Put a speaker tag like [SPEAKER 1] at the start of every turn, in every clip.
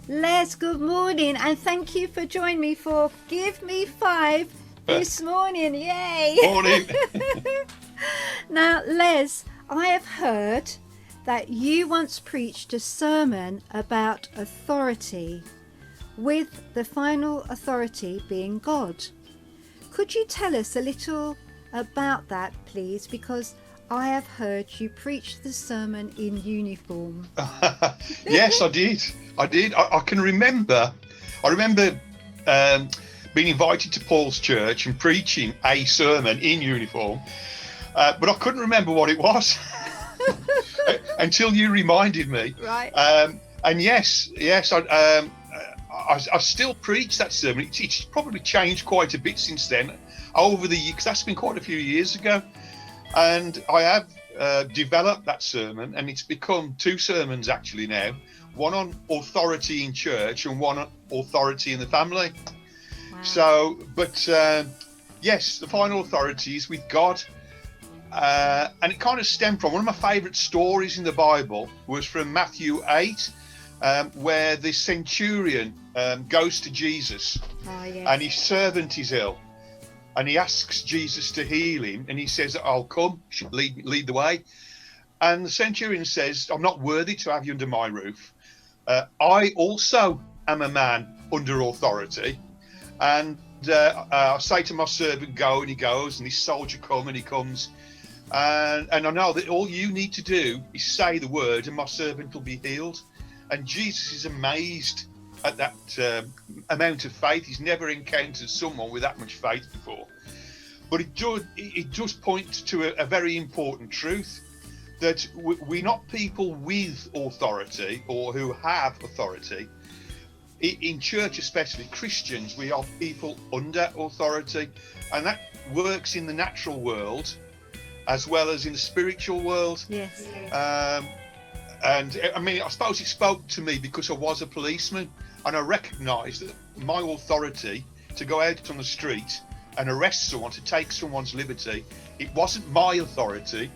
[SPEAKER 1] Les, good morning, and thank you for joining me for Gimmie Five this morning. Yay!
[SPEAKER 2] Morning.
[SPEAKER 1] Now, Les, I have heard that you once preached a sermon about authority, with the final authority being God. Could you tell us a little about that, please? Because I have heard you preach the sermon in uniform.
[SPEAKER 2] Yes, I did. I can remember. I remember being invited to Paul's church and preaching a sermon in uniform, but I couldn't remember what it was until you reminded me.
[SPEAKER 1] Right.
[SPEAKER 2] And yes, I still preach that sermon. It's probably changed quite a bit since then, over the years, because that's been quite a few years ago. And I have developed that sermon, and it's become two sermons actually now. One on authority in church and one on authority in the family.
[SPEAKER 1] Wow.
[SPEAKER 2] So, but yes, the final authority is with God. And it kind of stemmed from one of my favourite stories in the Bible was from Matthew 8, where the Centurion goes to Jesus,
[SPEAKER 1] Yes.
[SPEAKER 2] and his servant is ill. And he asks Jesus to heal him, and he says, "I'll come, lead the way." And the Centurion says, "I'm not worthy to have you under my roof. I also am a man under authority. And I say to my servant, go," and he goes, and this soldier come, and he comes. And I know that all you need to do is say the word, and my servant will be healed. And Jesus is amazed at that amount of faith. He's never encountered someone with that much faith before. But it does point to a very important truth, that we're not people with authority or who have authority. In church, especially Christians, we are people under authority, and that works in the natural world as well as in the spiritual world.
[SPEAKER 1] Yes.
[SPEAKER 2] And I mean, I suppose it spoke to me because I was a policeman, and I recognised that my authority to go out on the street and arrest someone, to take someone's liberty, it wasn't my authority.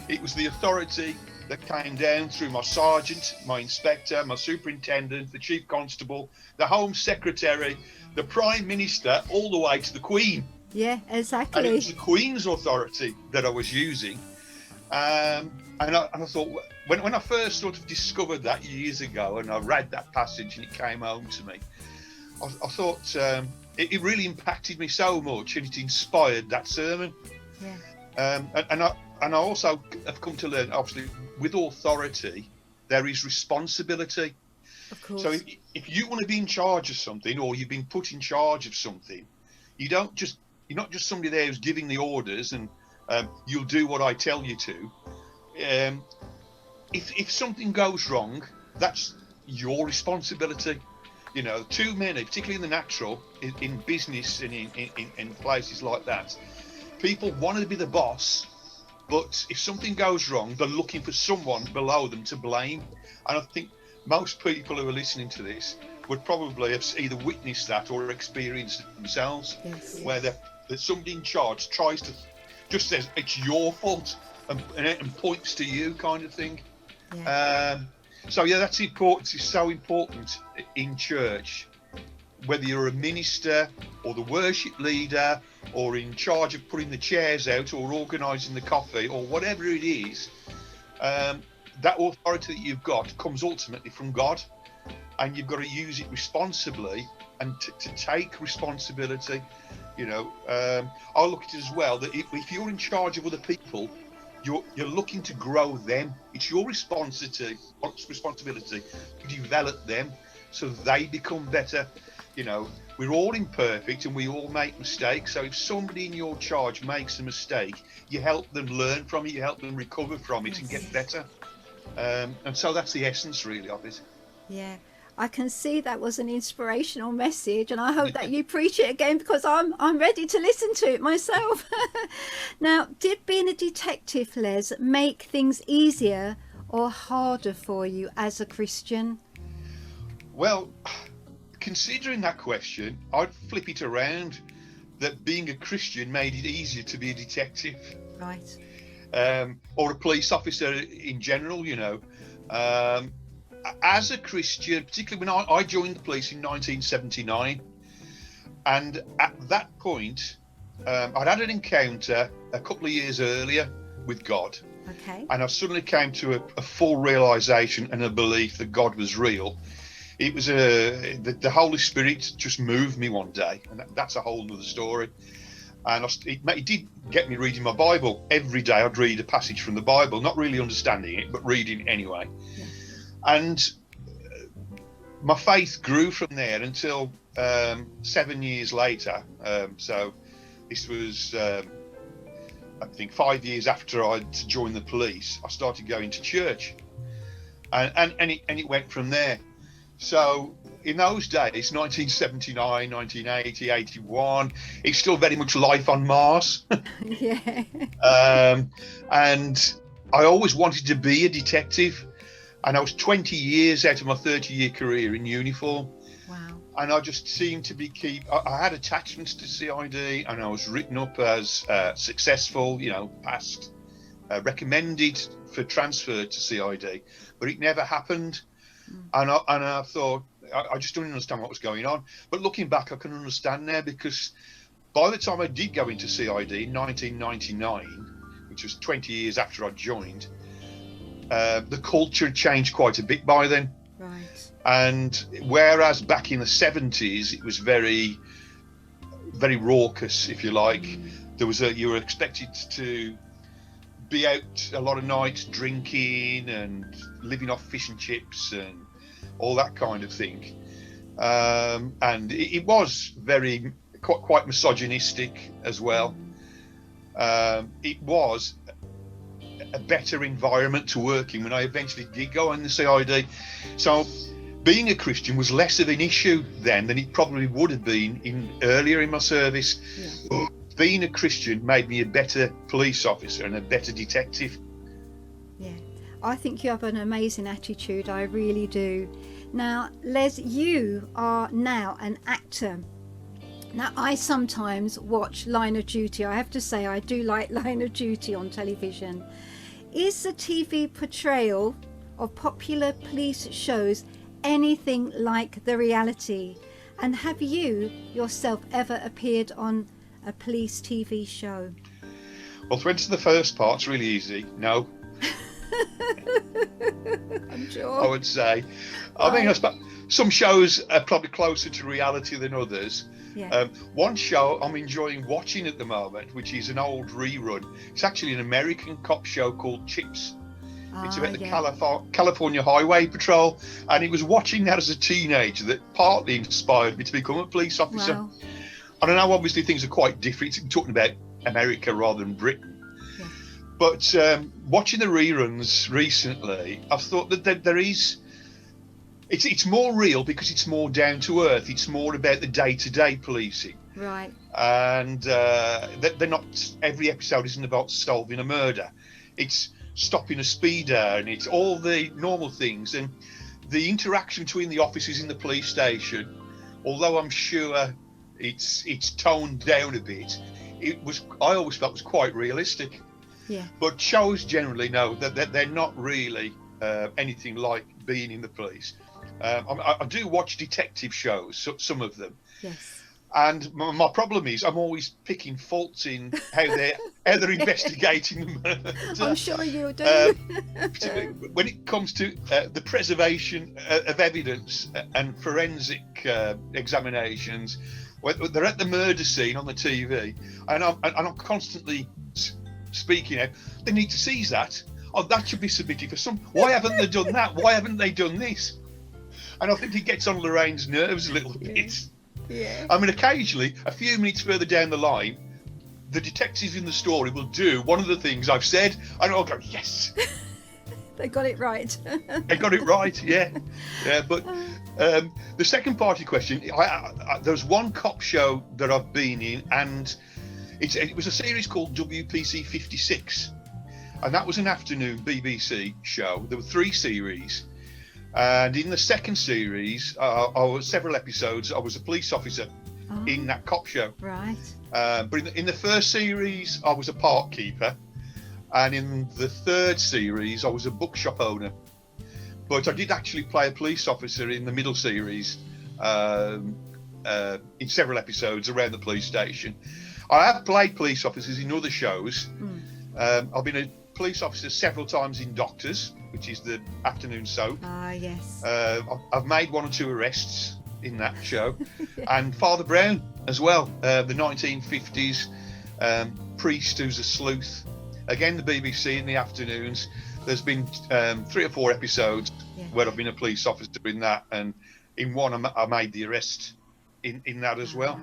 [SPEAKER 2] It was the authority that came down through my sergeant, my inspector, my superintendent, the chief constable, the home secretary, the prime minister, all the way to the Queen.
[SPEAKER 1] Yeah,
[SPEAKER 2] And it
[SPEAKER 1] exactly.
[SPEAKER 2] was the Queen's authority that I was using. And I thought, when I first sort of discovered that years ago, and I read that passage and it came home to me, I thought it really impacted me so much, and it inspired that sermon.
[SPEAKER 1] Yeah.
[SPEAKER 2] And I also have come to learn, obviously, with authority, there is responsibility.
[SPEAKER 1] Of course.
[SPEAKER 2] So if you want to be in charge of something, or you've been put in charge of something, you're not just somebody there who's giving the orders and you'll do what I tell you to. If something goes wrong, that's your responsibility. You know, too many, particularly in the natural, in business and in places like that, people want to be the boss, but if something goes wrong, they're looking for someone below them to blame. And I think most people who are listening to this would probably have either witnessed that or experienced it themselves.
[SPEAKER 1] Yes.
[SPEAKER 2] Where that somebody in charge tries to just says it's your fault and points to you, kind of thing.
[SPEAKER 1] Yeah.
[SPEAKER 2] So yeah, that's important. It's so important in church, whether you're a minister or the worship leader or in charge of putting the chairs out or organising the coffee or whatever it is. That authority that you've got comes ultimately from God, and you've got to use it responsibly and to take responsibility. You know, I look at it as well that if you're in charge of other people, you're looking to grow them. It's your responsibility to develop them so they become better. You know, we're all imperfect and we all make mistakes. So if somebody in your charge makes a mistake, you help them learn from it, you help them recover from it and get better. And so that's the essence really of it.
[SPEAKER 1] Yeah. I can see that was an inspirational message, and I hope that you preach it again, because I'm ready to listen to it myself. Now, did being a detective, Les, make things easier or harder for you as a Christian?
[SPEAKER 2] Well, considering that question, I'd flip it around, that being a Christian made it easier to be a detective.
[SPEAKER 1] Right.
[SPEAKER 2] Or a police officer in general, you know. as a Christian, particularly when I joined the police in 1979, and at that point, I'd had an encounter a couple of years earlier with God.
[SPEAKER 1] Okay.
[SPEAKER 2] And I suddenly came to a full realization and a belief that God was real. It was the Holy Spirit just moved me one day, and that's a whole other story. And it did get me reading my Bible. Every day I'd read a passage from the Bible, not really understanding it, but reading it anyway.
[SPEAKER 1] Yeah.
[SPEAKER 2] And my faith grew from there until 7 years later. So this was, I think, 5 years after I'd joined the police, I started going to church. And it went from there. So in those days, 1979, 1980, 81, it's still very much life on Mars.
[SPEAKER 1] Yeah.
[SPEAKER 2] And I always wanted to be a detective. And I was 20 years out of my 30-year career in uniform.
[SPEAKER 1] Wow.
[SPEAKER 2] And I just seemed to be I had attachments to CID, and I was written up as successful, passed, recommended for transfer to CID, but it never happened. And I thought, I just didn't understand what was going on. But looking back, I can understand now, because by the time I did go into CID in 1999, which was 20 years after I joined, the culture had changed quite a bit by then.
[SPEAKER 1] Right.
[SPEAKER 2] And whereas back in the 70s, it was very, very raucous, if you like. You were expected to be out a lot of nights drinking and living off fish and chips and all that kind of thing. And it was quite misogynistic as well. It was a better environment to work in when I eventually did go on the CID. So being a Christian was less of an issue then than it probably would have been earlier in my service. Yeah. Being a Christian made me a better police officer and a better detective.
[SPEAKER 1] Yeah, I think you have an amazing attitude. I really do. Now, Les, you are now an actor. Now, I sometimes watch Line of Duty. I have to say, I do like Line of Duty on television. Is the TV portrayal of popular police shows anything like the reality? And have you yourself ever appeared on a police TV show?
[SPEAKER 2] Well, to answer the first part, it's really easy. No.
[SPEAKER 1] I'm sure.
[SPEAKER 2] I would say. I think some shows are probably closer to reality than others.
[SPEAKER 1] Yeah.
[SPEAKER 2] One show I'm enjoying watching at the moment, which is an old rerun. It's actually an American cop show called Chips. It's about the California Highway Patrol, and it was watching that as a teenager that partly inspired me to become a police officer.
[SPEAKER 1] Wow.
[SPEAKER 2] I don't know, obviously things are quite different. I'm talking about America rather than Britain.
[SPEAKER 1] Yeah.
[SPEAKER 2] But watching the reruns recently, I've thought that there is... It's more real because it's more down to earth. It's more about the day-to-day policing.
[SPEAKER 1] Right.
[SPEAKER 2] And they're not... Every episode isn't about solving a murder. It's stopping a speeder, and it's all the normal things. And the interaction between the officers in the police station, although I'm sure it's toned down a bit, I always felt was quite realistic.
[SPEAKER 1] Yeah.
[SPEAKER 2] But shows generally know that they're not really anything like being in the police. I do watch detective shows, some of them.
[SPEAKER 1] Yes.
[SPEAKER 2] And my problem is I'm always picking faults in how they're investigating the murder.
[SPEAKER 1] I'm sure you do.
[SPEAKER 2] When it comes to the preservation of evidence and forensic examinations, when they're at the murder scene on the TV, and I'm constantly speaking out, they need to seize that. Oh, that should be submitted for some. Why haven't they done that? Why haven't they done this? And I think it gets on Lorraine's nerves a little bit.
[SPEAKER 1] Yeah.
[SPEAKER 2] I mean, occasionally, a few minutes further down the line, the detectives in the story will do one of the things I've said, and I'll go, yes.
[SPEAKER 1] They got it right.
[SPEAKER 2] They got it right, yeah. But the second part of your question, there's one cop show that I've been in, and it was a series called WPC 56, and that was an afternoon BBC show. There were 3 series. And in the second series, I was several episodes, I was a police officer in that cop show.
[SPEAKER 1] Right.
[SPEAKER 2] But in the first series, I was a park keeper. And in the third series, I was a bookshop owner. But I did actually play a police officer in the middle series, in several episodes around the police station. I have played police officers in other shows. I've been a police officer several times in Doctors, which is the afternoon soap.
[SPEAKER 1] Yes.
[SPEAKER 2] I've made 1 or 2 arrests in that show. And Father Brown as well, the 1950s priest who's a sleuth. Again, the BBC in the afternoons. There's been 3 or 4 episodes where I've been a police officer in that, and in one I made the arrest in that as well.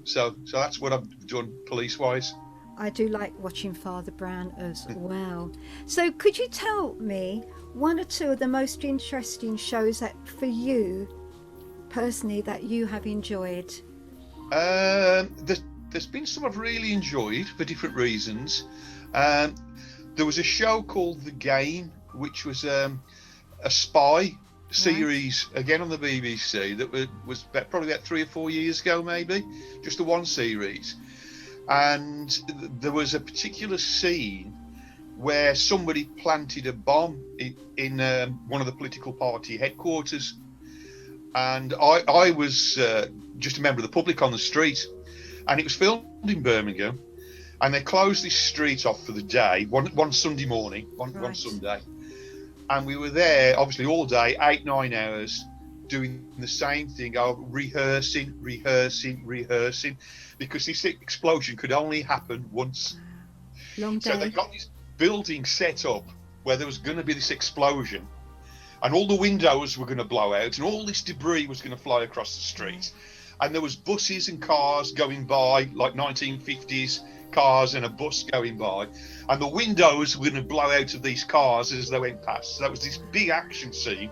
[SPEAKER 2] So that's what I've done police-wise.
[SPEAKER 1] I do like watching Father Brown as well. So could you tell me 1 or 2 of the most interesting shows that for you personally that you have enjoyed?
[SPEAKER 2] There's been some I've really enjoyed for different reasons. There was a show called The Game, which was a spy series, again on the BBC, that was probably about 3 or 4 years ago, maybe, just the one series. And there was a particular scene where somebody planted a bomb in one of the political party headquarters, and I was just a member of the public on the street, and it was filmed in Birmingham, and they closed this street off for the day, one Sunday morning, one Sunday, and we were there obviously all day, 8-9 hours, doing the same thing, rehearsing, because this explosion could only happen once.
[SPEAKER 1] Long day.
[SPEAKER 2] So they got this building set up where there was going to be this explosion, and all the windows were going to blow out, and all this debris was going to fly across the street. And there was buses and cars going by, like 1950s cars and a bus going by, and the windows were going to blow out of these cars as they went past. So that was this big action scene,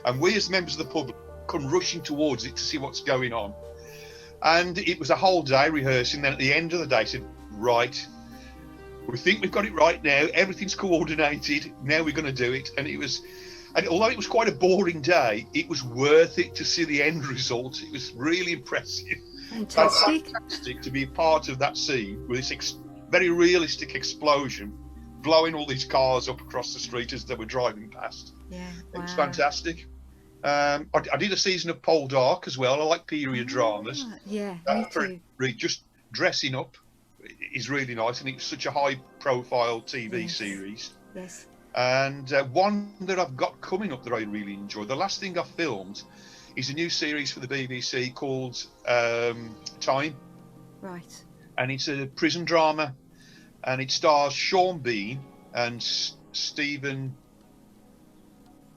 [SPEAKER 2] and we as members of the public come rushing towards it to see what's going on. And it was a whole day rehearsing. Then at the end of the day, said, right, we think we've got it right now, everything's coordinated, now we're going to do it. And although it was quite a boring day, it was worth it to see the end result. It was really impressive. Fantastic to be a part of that scene with this very realistic explosion, blowing all these cars up across the street as they were driving past. It was fantastic. I did a season of Pole Dark as well. I like period dramas.
[SPEAKER 1] Me too.
[SPEAKER 2] Just dressing up is really nice, and it's such a high-profile TV series.
[SPEAKER 1] Yes.
[SPEAKER 2] And one that I've got coming up that I really enjoy, the last thing I filmed, is a new series for the BBC called Time.
[SPEAKER 1] Right.
[SPEAKER 2] And it's a prison drama, and it stars Sean Bean and Stephen,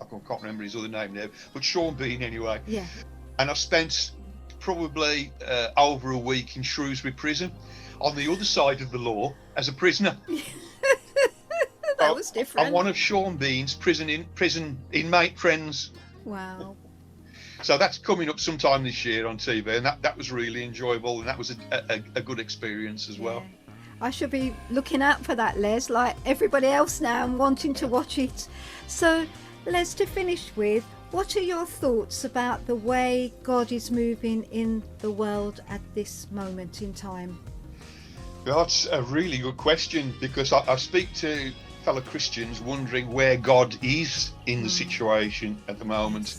[SPEAKER 2] I can't remember his other name now, but Sean Bean anyway.
[SPEAKER 1] Yeah.
[SPEAKER 2] And I spent probably over a week in Shrewsbury Prison on the other side of the law as a prisoner.
[SPEAKER 1] That was different.
[SPEAKER 2] I'm one of Sean Bean's prison inmate friends.
[SPEAKER 1] Wow.
[SPEAKER 2] So that's coming up sometime this year on TV, and that was really enjoyable, and that was a good experience as well.
[SPEAKER 1] I should be looking out for that, Les, like everybody else now, and wanting to watch it. So, Les, to finish with, what are your thoughts about the way God is moving in the world at this moment in time?
[SPEAKER 2] That's a really good question, because I speak to fellow Christians wondering where God is in the situation at the moment.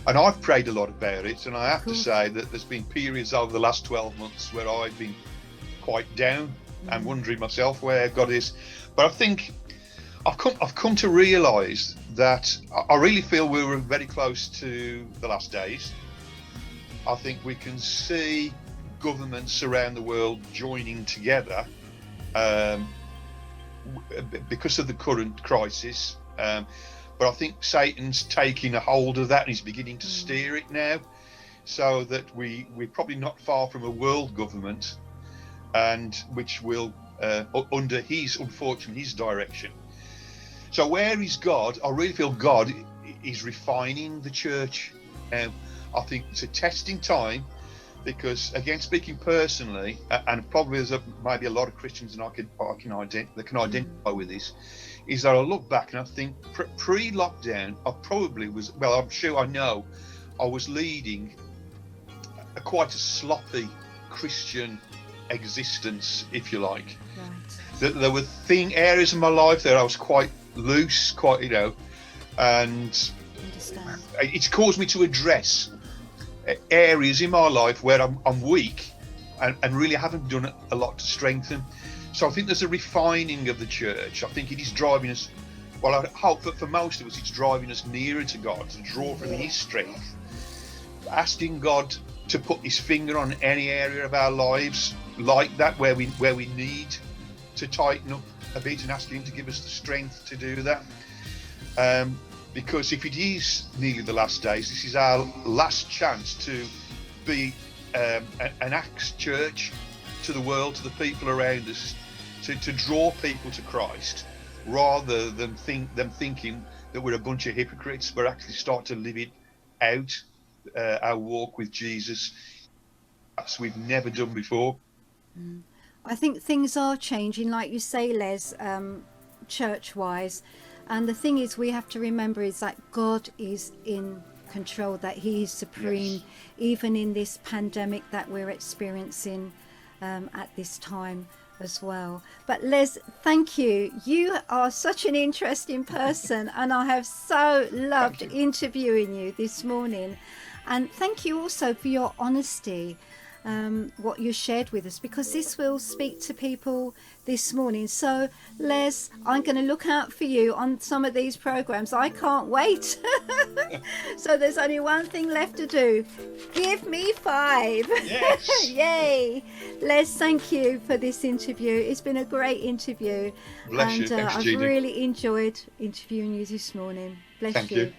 [SPEAKER 2] And I've prayed a lot about it, and I have to say that there's been periods over the last 12 months where I've been quite down and wondering myself where God is. But I think I've come to realise that I really feel we were very close to the last days. I think we can see governments around the world joining together because of the current crisis. But I think Satan's taking a hold of that, and he's beginning to steer it now, so that we're probably not far from a world government, and which will under his direction. So where is God? I really feel God is refining the church. I think it's a testing time, because again, speaking personally, and probably there's maybe a lot of Christians and that can identify with this, is that I look back and I think pre-lockdown, I probably was, well, I'm sure I know, I was leading quite a sloppy Christian existence, if you like.
[SPEAKER 1] Right.
[SPEAKER 2] There were areas of my life that I was quite loose, quite, and
[SPEAKER 1] Understand.
[SPEAKER 2] it's caused me to address areas in my life where I'm weak and really haven't done a lot to strengthen. So I think there's a refining of the church. I think it is driving us, well, I hope that for most of us it's driving us nearer to God, to draw from his strength, asking God to put his finger on any area of our lives like that where we need to tighten up a bit, and asking him to give us the strength to do that. Because if it is nearly the last days, this is our last chance to be an Acts church to the world, to the people around us, to draw people to Christ, rather than thinking that we're a bunch of hypocrites. We're actually start to live it out, our walk with Jesus, as we've never done before.
[SPEAKER 1] I think things are changing, like you say, Les, church-wise. And the thing is, we have to remember is that God is in control, that he is supreme,
[SPEAKER 2] Yes.
[SPEAKER 1] even in this pandemic that we're experiencing at this time as well. But Les, thank you. You are such an interesting person, and I have so loved interviewing you this morning. And thank you also for your honesty, what you shared with us, because this will speak to people this morning. So Les, I'm going to look out for you on some of these programs. I can't wait. So there's only one thing left to do. Give me 5.
[SPEAKER 2] Yes.
[SPEAKER 1] Yay. Les, thank you for this interview. It's been a great interview.
[SPEAKER 2] Bless you. Thanks,
[SPEAKER 1] I've
[SPEAKER 2] Jeannie.
[SPEAKER 1] really enjoyed interviewing you this morning. Bless
[SPEAKER 2] Thank
[SPEAKER 1] you.
[SPEAKER 2] you.